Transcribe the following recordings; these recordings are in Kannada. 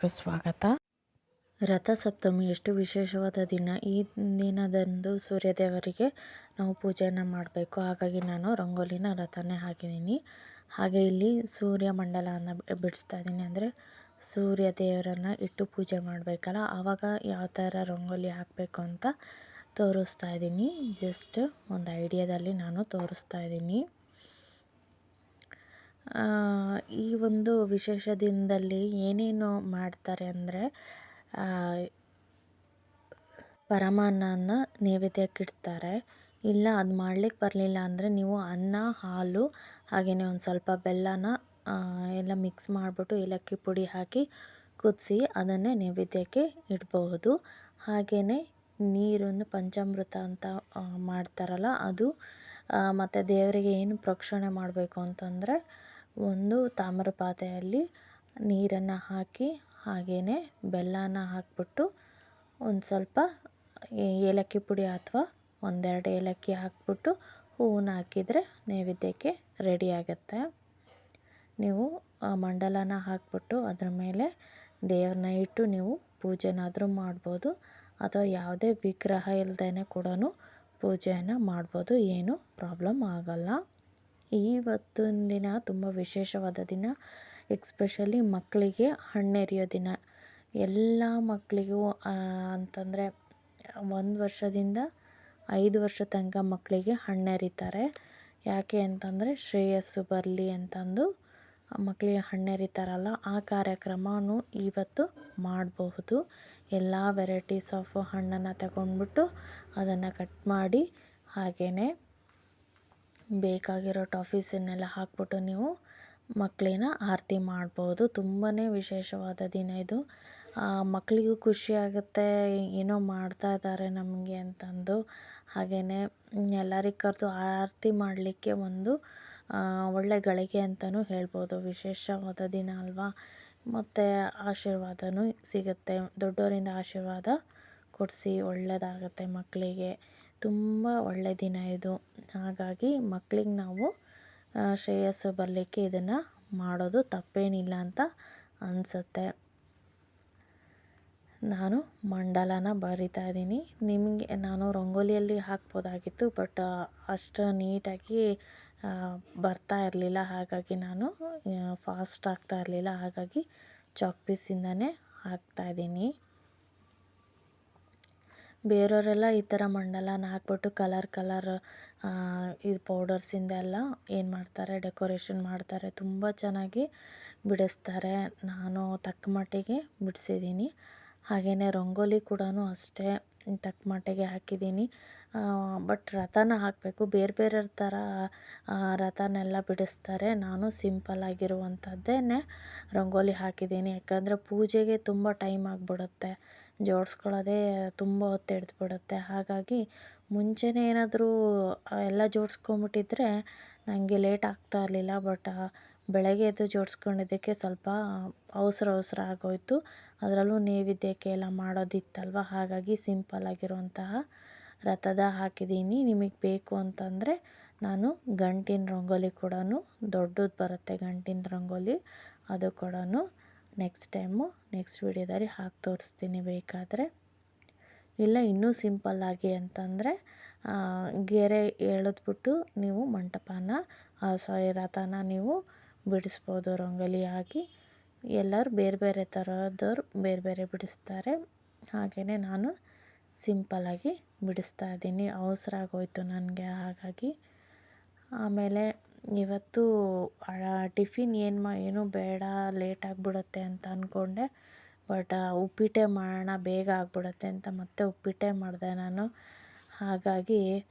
ಎಲ್ಲರಿಗೂ ಸ್ವಾಗತ. ರಥಸಪ್ತಮಿ ಎಷ್ಟು ವಿಶೇಷವಾದ ದಿನ. ಈ ದಿನದಂದು ಸೂರ್ಯದೇವರಿಗೆ ನಾವು ಪೂಜೆಯನ್ನು ಮಾಡಬೇಕು. ಹಾಗಾಗಿ ನಾನು ರಂಗೋಲಿನ ರಥನೇ ಹಾಕಿದ್ದೀನಿ. ಹಾಗೆ ಇಲ್ಲಿ ಸೂರ್ಯ ಮಂಡಲವನ್ನು ಬಿಡಿಸ್ತಾ ಇದ್ದೀನಿ. ಅಂದರೆ ಸೂರ್ಯ ದೇವರನ್ನು ಇಟ್ಟು ಪೂಜೆ ಮಾಡಬೇಕಲ್ಲ, ಆವಾಗ ಯಾವ ಥರ ರಂಗೋಲಿ ಹಾಕಬೇಕು ಅಂತ ತೋರಿಸ್ತಾ ಇದ್ದೀನಿ. ಜಸ್ಟ್ ಒಂದು ಐಡಿಯಾದಲ್ಲಿ ನಾನು ತೋರಿಸ್ತಾ ಇದ್ದೀನಿ. ಈ ಒಂದು ವಿಶೇಷ ದಿನದಲ್ಲಿ ಏನೇನು ಮಾಡ್ತಾರೆ ಅಂದರೆ, ಪರಮಾನ್ನನ ನೈವೇದ್ಯಕ್ಕಿಡ್ತಾರೆ. ಇಲ್ಲ ಅದು ಮಾಡ್ಲಿಕ್ಕೆ ಬರಲಿಲ್ಲ ಅಂದರೆ ನೀವು ಅನ್ನ, ಹಾಲು, ಹಾಗೆಯೇ ಒಂದು ಸ್ವಲ್ಪ ಬೆಲ್ಲನ ಎಲ್ಲ ಮಿಕ್ಸ್ ಮಾಡಿಬಿಟ್ಟು ಏಲಕ್ಕಿ ಪುಡಿ ಹಾಕಿ ಕುದಿಸಿ ಅದನ್ನೇ ನೈವೇದ್ಯಕ್ಕೆ ಇಡಬಹುದು. ಹಾಗೆಯೇ ನೀರನ್ನು ಪಂಚಾಮೃತ ಅಂತ ಮಾಡ್ತಾರಲ್ಲ ಅದು. ಮತ್ತು ದೇವರಿಗೆ ಏನು ಪ್ರೋಕ್ಷಣೆ ಮಾಡಬೇಕು ಅಂತಂದರೆ, ಒಂದು ತಾಮ್ರ ಪಾತ್ರೆಯಲ್ಲಿ ನೀರನ್ನು ಹಾಕಿ ಹಾಗೆಯೇ ಬೆಲ್ಲನ ಹಾಕ್ಬಿಟ್ಟು ಒಂದು ಸ್ವಲ್ಪ ಏಲಕ್ಕಿ ಪುಡಿ ಅಥವಾ ಒಂದೆರಡು ಏಲಕ್ಕಿ ಹಾಕ್ಬಿಟ್ಟು ಹೂವನ್ನ ಹಾಕಿದರೆ ನೈವೇದ್ಯಕ್ಕೆ ರೆಡಿ ಆಗುತ್ತೆ. ನೀವು ಮಂಡಲನ ಹಾಕ್ಬಿಟ್ಟು ಅದ್ರ ಮೇಲೆ ದೇವ್ರನ್ನ ಇಟ್ಟು ನೀವು ಪೂಜೆನಾದರೂ ಮಾಡ್ಬೋದು, ಅಥವಾ ಯಾವುದೇ ವಿಗ್ರಹ ಇಲ್ಲದೇ ಕೂಡ ಪೂಜೆಯನ್ನು ಮಾಡ್ಬೋದು. ಏನೂ ಪ್ರಾಬ್ಲಮ್ ಆಗಲ್ಲ. ಇವತ್ತಿನ ದಿನ ತುಂಬ ವಿಶೇಷವಾದ ದಿನ. ಎಕ್ಸ್ಪೆಷಲಿ ಮಕ್ಕಳಿಗೆ ಹಣ್ಣೆರೆಯೋ ದಿನ. ಎಲ್ಲ ಮಕ್ಕಳಿಗೂ ಅಂತಂದರೆ 1 ವರ್ಷದಿಂದ 5 ವರ್ಷ ತನಕ ಮಕ್ಕಳಿಗೆ ಹಣ್ಣೆರಿತಾರೆ. ಯಾಕೆ ಅಂತಂದರೆ ಶ್ರೇಯಸ್ಸು ಬರಲಿ ಅಂತಂದು ಮಕ್ಕಳಿಗೆ ಹಣ್ಣೆರಿತಾರಲ್ಲ, ಆ ಕಾರ್ಯಕ್ರಮನೂ ಇವತ್ತು ಮಾಡಬಹುದು. ಎಲ್ಲ ವೆರೈಟೀಸ್ ಆಫ್ ಹಣ್ಣನ್ನು ತಗೊಂಡ್ಬಿಟ್ಟು ಅದನ್ನು ಕಟ್ ಮಾಡಿ ಹಾಗೆಯೇ ಬೇಕಾಗಿರೋ ಟಾಫೀಸನ್ನೆಲ್ಲ ಹಾಕ್ಬಿಟ್ಟು ನೀವು ಮಕ್ಕಳಿನ ಆರತಿ ಮಾಡ್ಬೋದು. ತುಂಬಾ ವಿಶೇಷವಾದ ದಿನ ಇದು. ಮಕ್ಕಳಿಗೂ ಖುಷಿಯಾಗುತ್ತೆ, ಏನೋ ಮಾಡ್ತಾ ಇದ್ದಾರೆ ನಮಗೆ ಅಂತಂದು. ಹಾಗೆಯೇ ಎಲ್ಲರಿಗೆ ಕರೆದು ಆರತಿ ಮಾಡಲಿಕ್ಕೆ ಒಂದು ಒಳ್ಳೆ ಗಳಿಗೆ ಅಂತಲೂ ಹೇಳ್ಬೋದು. ವಿಶೇಷವಾದ ದಿನ ಅಲ್ವಾ. ಮತ್ತು ಆಶೀರ್ವಾದನೂ ಸಿಗುತ್ತೆ. ದೊಡ್ಡವರಿಂದ ಆಶೀರ್ವಾದ ಕೊಡಿಸಿ ಒಳ್ಳೆಯದಾಗತ್ತೆ ಮಕ್ಕಳಿಗೆ. ತುಂಬ ಒಳ್ಳೆಯ ದಿನ ಇದು. ಹಾಗಾಗಿ ಮಕ್ಕಳಿಗೆ ನಾವು ಶ್ರೇಯಸ್ಸು ಬರಲಿಕ್ಕೆ ಇದನ್ನು ಮಾಡೋದು ತಪ್ಪೇನಿಲ್ಲ ಅಂತ ಅನಿಸುತ್ತೆ. ನಾನು ಮಂಡಲನ ಬರಿತಾ ಇದ್ದೀನಿ. ನಿಮಗೆ ನಾನು ರಂಗೋಲಿಯಲ್ಲಿ ಹಾಕ್ಬೋದಾಗಿತ್ತು, ಬಟ್ ಅಷ್ಟು ನೀಟಾಗಿ ಬರ್ತಾ ಇರಲಿಲ್ಲ. ಹಾಗಾಗಿ ನಾನು ಫಾಸ್ಟ್ ಆಗ್ತಾ ಇರಲಿಲ್ಲ. ಹಾಗಾಗಿ ಚಾಕ್ ಪೀಸಿಂದನೇ ಹಾಕ್ತಾಯಿದ್ದೀನಿ. ಬೇರೆಯವರೆಲ್ಲ ಈ ಥರ ಮಂಡಲನ ಹಾಕ್ಬಿಟ್ಟು ಕಲರ್ ಇದು ಪೌಡರ್ಸಿಂದೆಲ್ಲ ಏನು ಮಾಡ್ತಾರೆ, ಡೆಕೋರೇಷನ್ ಮಾಡ್ತಾರೆ. ತುಂಬ ಚೆನ್ನಾಗಿ ಬಿಡಿಸ್ತಾರೆ. ನಾನು ತಕ್ಕ ಮಟ್ಟಿಗೆ ಬಿಡಿಸಿದ್ದೀನಿ. ಹಾಗೆಯೇ ರಂಗೋಲಿ ಕೂಡ ಅಷ್ಟೇ ತಕ್ಕ ಮಟ್ಟಿಗೆ ಹಾಕಿದ್ದೀನಿ. ಬಟ್ ರಥನ ಹಾಕಬೇಕು. ಬೇರೆ ಬೇರೆ ಥರ ರಥನೆಲ್ಲ ಬಿಡಿಸ್ತಾರೆ. ನಾನು ಸಿಂಪಲ್ ಆಗಿರುವಂಥದ್ದೇ ರಂಗೋಲಿ ಹಾಕಿದ್ದೀನಿ. ಯಾಕಂದರೆ ಪೂಜೆಗೆ ತುಂಬ ಟೈಮ್ ಆಗಿಬಿಡುತ್ತೆ, ಜೋಡಿಸ್ಕೊಳ್ಳೋದೇ ತುಂಬ ಹೊತ್ತು ಹಿಡಿದ್ಬಿಡುತ್ತೆ. ಹಾಗಾಗಿ ಮುಂಚೆನೇ ಏನಾದರೂ ಎಲ್ಲ ಜೋಡಿಸ್ಕೊಂಬಿಟ್ಟಿದ್ರೆ ನನಗೆ ಲೇಟ್ ಆಗ್ತಾ ಇರಲಿಲ್ಲ. ಬಟ್ ಬೆಳಗ್ಗೆ ಎದ್ದು ಜೋಡಿಸ್ಕೊಂಡಿದ್ದಕ್ಕೆ ಸ್ವಲ್ಪ ಅವಸರ ಆಗೋಯಿತು. ಅದರಲ್ಲೂ ನೈವೇದ್ಯಕ್ಕೆ ಎಲ್ಲ ಮಾಡೋದಿತ್ತಲ್ವ. ಹಾಗಾಗಿ ಸಿಂಪಲ್ ಆಗಿರುವಂತಹ ರಥದ ಹಾಕಿದ್ದೀನಿ. ನಿಮಗೆ ಬೇಕು ಅಂತಂದರೆ ನಾನು ಗಂಟಿನ ರಂಗೋಲಿ ಕೂಡ ದೊಡ್ಡದು ಬರುತ್ತೆ, ಗಂಟಿನ ರಂಗೋಲಿ, ಅದು ಕೂಡ ನೆಕ್ಸ್ಟ್ ವಿಡಿಯೋದಲ್ಲಿ ಹಾಕಿ ತೋರಿಸ್ತೀನಿ ಬೇಕಾದರೆ. ಇಲ್ಲ ಇನ್ನೂ ಸಿಂಪಲ್ಲಾಗಿ ಅಂತಂದರೆ ಗೆರೆ ಎಳೆದ್ಬಿಟ್ಟು ನೀವು ರಥನ ನೀವು ಬಿಡಿಸ್ಬೋದು ರಂಗೋಲಿ ಹಾಕಿ. ಎಲ್ಲರೂ ಬೇರೆ ಬೇರೆ ಥರದವ್ರು ಬೇರೆ ಬೇರೆ ಬಿಡಿಸ್ತಾರೆ. ಹಾಗೆಯೇ ನಾನು ಸಿಂಪಲ್ಲಾಗಿ ಬಿಡಿಸ್ತಾ ಇದ್ದೀನಿ. ಅವಸರ ಆಗೋಯಿತು ನನಗೆ. ಹಾಗಾಗಿ ಆಮೇಲೆ ಇವತ್ತು ಟಿಫಿನ್ ಏನೂ ಬೇಡ, ಲೇಟ್ ಆಗಿಬಿಡುತ್ತೆ ಅಂತ ಅಂದ್ಕೊಂಡೆ. ಬಟ್ ಉಪ್ಪಿಟ್ಟೆ ಮಾಡೋಣ, ಬೇಗ ಆಗಿಬಿಡುತ್ತೆ ಅಂತ ಮತ್ತೆ ಉಪ್ಪಿಟ್ಟೆ ಮಾಡಿದೆ ನಾನು. ಹಾಗಾಗಿ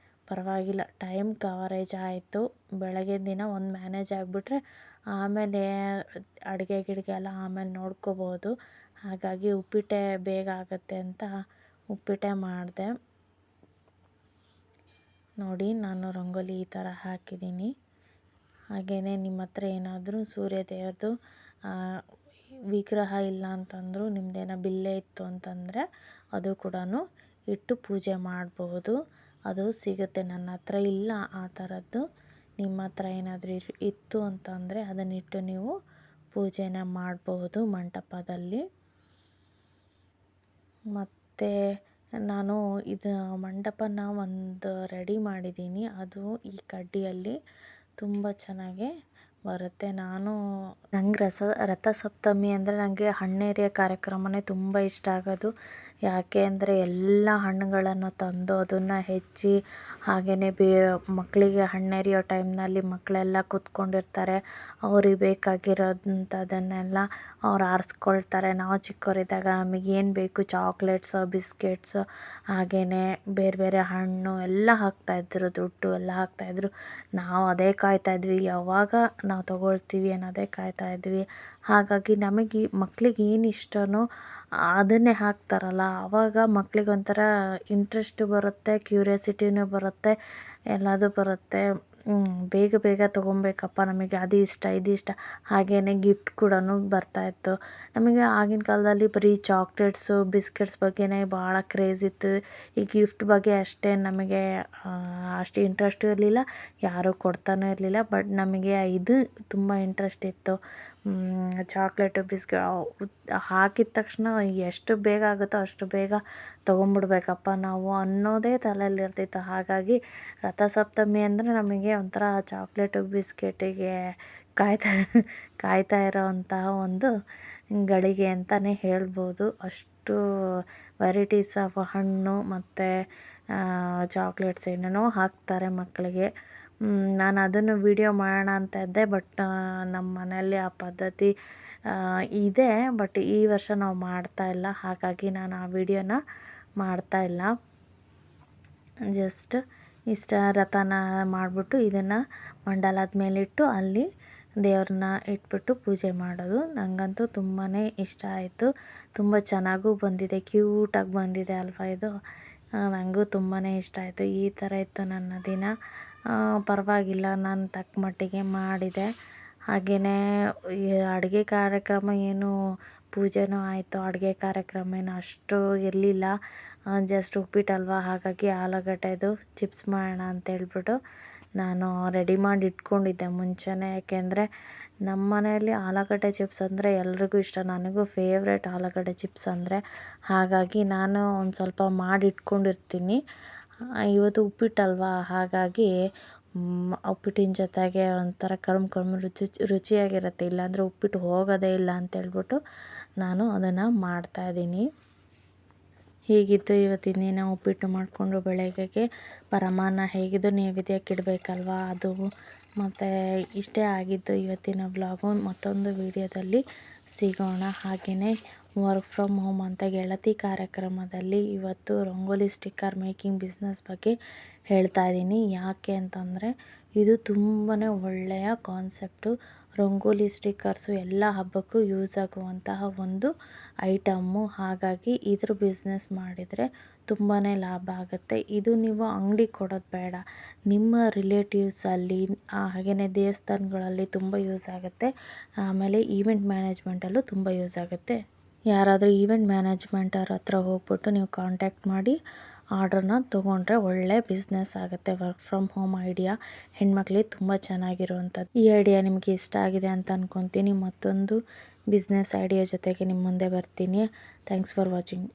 ಪರವಾಗಿಲ್ಲ, ಟೈಮ್ ಕವರೇಜ್ ಆಯಿತು. ಬೆಳಗಿನ ದಿನ ಒಂದು ಮ್ಯಾನೇಜ್ ಆಗಿಬಿಟ್ರೆ ಆಮೇಲೆ ಅಡುಗೆ ಎಲ್ಲ ಆಮೇಲೆ ನೋಡ್ಕೋಬೋದು. ಹಾಗಾಗಿ ಉಪ್ಪಿಟ್ಟೆ ಬೇಗ ಆಗುತ್ತೆ ಅಂತ ಉಪ್ಪಿಟ್ಟೆ ಮಾಡಿದೆ. ನೋಡಿ, ನಾನು ರಂಗೋಲಿ ಈ ಥರ ಹಾಕಿದ್ದೀನಿ. ಹಾಗೆಯೇ ನಿಮ್ಮ ಹತ್ರ ಏನಾದರೂ ಸೂರ್ಯ ದೇವ್ರದ್ದು ವಿಗ್ರಹ ಇಲ್ಲ ಅಂತಂದರೂ, ನಿಮ್ಮದೇನೋ ಬಿಲ್ಲೆ ಇತ್ತು ಅಂತಂದರೆ ಅದು ಕೂಡ ಇಟ್ಟು ಪೂಜೆ ಮಾಡಬಹುದು. ಅದು ಸಿಗುತ್ತೆ. ನನ್ನ ಹತ್ರ ಇಲ್ಲ ಆ ಥರದ್ದು. ನಿಮ್ಮ ಹತ್ರ ಏನಾದರೂ ಇತ್ತು ಅಂತಂದರೆ ಅದನ್ನಿಟ್ಟು ನೀವು ಪೂಜೆನ ಮಾಡಬಹುದು ಮಂಟಪದಲ್ಲಿ. ಮತ್ತು ನಾನು ಇದು ಮಂಟಪನ ಒಂದು ರೆಡಿ ಮಾಡಿದ್ದೀನಿ. ಅದು ಈ ಕಡ್ಡಿಯಲ್ಲಿ ತುಂಬ ಚೆನ್ನಾಗಿ ಬರುತ್ತೆ. ನಂಗೆ ರಥಸಪ್ತಮಿ ಅಂದರೆ ನನಗೆ ಹಣ್ಣೆರಿಯೋ ಕಾರ್ಯಕ್ರಮನೇ ತುಂಬ ಇಷ್ಟ ಆಗೋದು. ಯಾಕೆ ಅಂದರೆ ಎಲ್ಲ ಹಣ್ಣುಗಳನ್ನು ತಂದು ಅದನ್ನು ಹೆಚ್ಚಿ ಹಾಗೆಯೇ ಮಕ್ಕಳಿಗೆ ಹಣ್ಣೆರಿಯೋ ಟೈಮ್ನಲ್ಲಿ ಮಕ್ಕಳೆಲ್ಲ ಕೂತ್ಕೊಂಡಿರ್ತಾರೆ. ಅವ್ರಿಗೆ ಬೇಕಾಗಿರೋಂಥದ್ದನ್ನೆಲ್ಲ ಅವ್ರು ಆರಿಸ್ಕೊಳ್ತಾರೆ. ನಾವು ಚಿಕ್ಕವರಿದ್ದಾಗ ನಮಗೇನು ಬೇಕು ಚಾಕ್ಲೇಟ್ಸು, ಬಿಸ್ಕೆಟ್ಸು, ಹಾಗೆಯೇ ಬೇರೆ ಬೇರೆ ಹಣ್ಣು ಎಲ್ಲ ಹಾಕ್ತಾಯಿದ್ರು, ದುಡ್ಡು ಎಲ್ಲ ಹಾಕ್ತಾಯಿದ್ರು. ನಾವು ಅದೇ ಕಾಯ್ತಾಯಿದ್ವಿ, ಯಾವಾಗ ನಾವು ತೊಗೊಳ್ತೀವಿ ಅನ್ನೋದೇ ಕಾಯ್ತಾಯಿದ್ವಿ. ಹಾಗಾಗಿ ನಮಗೆ ಮಕ್ಳಿಗೆ ಏನು ಇಷ್ಟನೋ ಅದನ್ನೇ ಹಾಕ್ತಾರಲ್ಲ, ಆವಾಗ ಮಕ್ಳಿಗೊಂಥರ ಇಂಟ್ರೆಸ್ಟ್ ಬರುತ್ತೆ, ಕ್ಯೂರಿಯಾಸಿಟಿನೂ ಬರುತ್ತೆ, ಎಲ್ಲದೂ ಬರುತ್ತೆ. ಬೇಗ ಬೇಗ ತೊಗೊಬೇಕಪ್ಪ, ನಮಗೆ ಅದು ಇಷ್ಟ ಇದು ಇಷ್ಟ. ಹಾಗೆಯೇ ಗಿಫ್ಟ್ ಕೂಡ ಬರ್ತಾಯಿತ್ತು. ನಮಗೆ ಆಗಿನ ಕಾಲದಲ್ಲಿ ಬರೀ ಚಾಕ್ಲೇಟ್ಸು, ಬಿಸ್ಕೆಟ್ಸ್ ಬಗ್ಗೆನೇ ಭಾಳ ಕ್ರೇಜ್ ಇತ್ತು. ಈ ಗಿಫ್ಟ್ ಬಗ್ಗೆ ಅಷ್ಟೇನು ನಮಗೆ ಅಷ್ಟು ಇಂಟ್ರೆಸ್ಟು ಇರಲಿಲ್ಲ, ಯಾರೂ ಕೊಡ್ತಾನೂ ಇರಲಿಲ್ಲ. ಬಟ್ ನಮಗೆ ಇದು ತುಂಬ ಇಂಟ್ರೆಸ್ಟ್ ಇತ್ತು. ಚಾಕ್ಲೇಟು, ಹಾಕಿದ ತಕ್ಷಣ ಎಷ್ಟು ಬೇಗ ಆಗುತ್ತೋ ಅಷ್ಟು ಬೇಗ ತೊಗೊಂಬಿಡ್ಬೇಕಪ್ಪ ನಾವು ಅನ್ನೋದೇ ತಲೆಯಲ್ಲಿ ಇರ್ತಿತ್ತು. ಹಾಗಾಗಿ ರಥಸಪ್ತಮಿ ಅಂದರೆ ನಮಗೆ ಒಂಥರ ಚಾಕ್ಲೇಟು, ಬಿಸ್ಕೆಟಿಗೆ ಕಾಯ್ತಾ ಇರೋವಂತಹ ಒಂದು ಗಳಿಗೆ ಅಂತಲೇ ಹೇಳ್ಬೋದು. ಅಷ್ಟು ವೆರೈಟೀಸ್ ಆಫ್ ಹಣ್ಣು ಮತ್ತು ಚಾಕ್ಲೇಟ್ಸ್ ಏನೇನೋ ಹಾಕ್ತಾರೆ ಮಕ್ಕಳಿಗೆ. ನಾನು ಅದನ್ನು ವಿಡಿಯೋ ಮಾಡೋಣ ಅಂತ ಇದ್ದೆ, ಬಟ್ ನಮ್ಮ ಮನೆಯಲ್ಲಿ ಆ ಪದ್ಧತಿ ಇದೆ, ಬಟ್ ಈ ವರ್ಷ ನಾವು ಮಾಡ್ತಾಯಿಲ್ಲ. ಹಾಗಾಗಿ ನಾನು ಆ ವಿಡಿಯೋನ ಮಾಡ್ತಾಯಿಲ್ಲ. ಜಸ್ಟ್ ಇಷ್ಟ ರಥನ ಮಾಡಿಬಿಟ್ಟು ಇದನ್ನು ಮಂಡಲದ ಮೇಲಿಟ್ಟು ಅಲ್ಲಿ ದೇವ್ರನ್ನ ಇಟ್ಬಿಟ್ಟು ಪೂಜೆ ಮಾಡೋದು. ನನಗಂತೂ ತುಂಬಾ ಇಷ್ಟ ಆಯಿತು. ತುಂಬ ಚೆನ್ನಾಗೂ ಬಂದಿದೆ, ಕ್ಯೂಟಾಗಿ ಬಂದಿದೆ ಅಲ್ವಾ ಇದು. ನನಗೂ ತುಂಬಾ ಇಷ್ಟ ಆಯಿತು. ಈ ಥರ ಇತ್ತು ನನ್ನ ದಿನ. ಪರವಾಗಿಲ್ಲ, ನಾನು ತಕ್ಕ ಮಟ್ಟಿಗೆ ಮಾಡಿದೆ. ಹಾಗೆಯೇ ಈ ಅಡುಗೆ ಕಾರ್ಯಕ್ರಮ ಏನು ಪೂಜೆನೂ ಆಯಿತು, ಅಡುಗೆ ಕಾರ್ಯಕ್ರಮ ಏನು ಅಷ್ಟು ಇರಲಿಲ್ಲ. ಜಸ್ಟ್ ಉಪ್ಪಿಟ್ಟಲ್ವ, ಹಾಗಾಗಿ ಆಲೂಗಡ್ಡೆದು ಚಿಪ್ಸ್ ಮಾಡೋಣ ಅಂತೇಳ್ಬಿಟ್ಟು ನಾನು ರೆಡಿ ಮಾಡಿ ಇಟ್ಕೊಂಡಿದ್ದೆ ಮುಂಚೆನೇ. ಯಾಕೆಂದರೆ ನಮ್ಮ ಮನೆಯಲ್ಲಿ ಆಲೂಗಡ್ಡೆ ಚಿಪ್ಸ್ ಅಂದರೆ ಎಲ್ರಿಗೂ ಇಷ್ಟ, ನನಗೂ ಫೇವ್ರೇಟ್ ಆಲೂಗಡ್ಡೆ ಚಿಪ್ಸ್ ಅಂದರೆ. ಹಾಗಾಗಿ ನಾನು ಒಂದು ಸ್ವಲ್ಪ ಮಾಡಿ ಇಟ್ಕೊಂಡಿರ್ತೀನಿ. ಇವತ್ತು ಉಪ್ಪಿಟ್ಟಲ್ವ, ಹಾಗಾಗಿ ಉಪ್ಪಿಟ್ಟಿನ ಜೊತೆಗೆ ಒಂಥರ ಕರುಮ್ ರುಚಿಯಾಗಿರುತ್ತೆ. ಇಲ್ಲಾಂದರೆ ಉಪ್ಪಿಟ್ಟು ಹೋಗೋದೇ ಇಲ್ಲ ಅಂತೇಳ್ಬಿಟ್ಟು ನಾನು ಅದನ್ನು ಮಾಡ್ತಾಯಿದ್ದೀನಿ. ಹೀಗಿತ್ತು ಇವತ್ತಿನ ದಿನ. ಉಪ್ಪಿಟ್ಟು ಮಾಡಿಕೊಂಡು ಬೆಳಗ್ಗೆಗೆ ಪರಮಾನ್ನ ಹೇಗಿದ್ದು ನೈವೇದ್ಯಕ್ಕೆ ಇಡಬೇಕಲ್ವ, ಅದು. ಮತ್ತು ಇಷ್ಟೇ ಆಗಿದ್ದು ಇವತ್ತಿನ ವ್ಲಾಗು. ಮತ್ತೊಂದು ವಿಡಿಯೋದಲ್ಲಿ ಸಿಗೋಣ. ಹಾಗೆಯೇ ವರ್ಕ್ ಫ್ರಮ್ ಹೋಮ್ ಅಂತ ಗೆಳತಿ ಕಾರ್ಯಕ್ರಮದಲ್ಲಿ ಇವತ್ತು ರಂಗೋಲಿ ಸ್ಟಿಕ್ಕರ್ ಮೇಕಿಂಗ್ ಬಿಸ್ನೆಸ್ ಬಗ್ಗೆ ಹೇಳ್ತಾ ಇದ್ದೀನಿ. ಯಾಕೆ ಅಂತಂದರೆ ಇದು ತುಂಬಾ ಒಳ್ಳೆಯ ಕಾನ್ಸೆಪ್ಟು. ರಂಗೋಲಿ ಸ್ಟಿಕ್ಕರ್ಸು ಎಲ್ಲ ಹಬ್ಬಕ್ಕೂ ಯೂಸ್ ಆಗುವಂತಹ ಒಂದು ಐಟಮ್ಮು. ಹಾಗಾಗಿ ಇದ್ರ ಬಿಸ್ನೆಸ್ ಮಾಡಿದರೆ ತುಂಬಾ ಲಾಭ ಆಗುತ್ತೆ. ಇದು ನೀವು ಅಂಗಡಿ ಕೊಡೋದು ಬೇಡ, ನಿಮ್ಮ ರಿಲೇಟಿವ್ಸಲ್ಲಿ ಹಾಗೆಯೇ ದೇವಸ್ಥಾನಗಳಲ್ಲಿ ತುಂಬ ಯೂಸ್ ಆಗುತ್ತೆ. ಆಮೇಲೆ ಈವೆಂಟ್ ಮ್ಯಾನೇಜ್ಮೆಂಟಲ್ಲೂ ತುಂಬ ಯೂಸ್ ಆಗುತ್ತೆ. ಯಾರಾದರೂ ಈವೆಂಟ್ ಮ್ಯಾನೇಜ್ಮೆಂಟವ್ರ ಹತ್ರ ಹೋಗ್ಬಿಟ್ಟು ನೀವು ಕಾಂಟ್ಯಾಕ್ಟ್ ಮಾಡಿ ಆರ್ಡ್ರನ್ನ ತೊಗೊಂಡ್ರೆ ಒಳ್ಳೆ ಬಿಸ್ನೆಸ್ ಆಗುತ್ತೆ. ವರ್ಕ್ ಫ್ರಮ್ ಹೋಮ್ ಐಡಿಯಾ ಹೆಣ್ಮಕ್ಳಿಗೆ ತುಂಬ ಚೆನ್ನಾಗಿರುವಂಥದ್ದು. ಈ ಐಡಿಯಾ ನಿಮಗೆ ಇಷ್ಟ ಆಗಿದೆ ಅಂತ ಅಂದ್ಕೊತೀನಿ. ಮತ್ತೊಂದು ಬಿಸ್ನೆಸ್ ಐಡಿಯಾ ಜೊತೆಗೆ ನಿಮ್ಮ ಮುಂದೆ ಬರ್ತೀನಿ. Thanks for watching.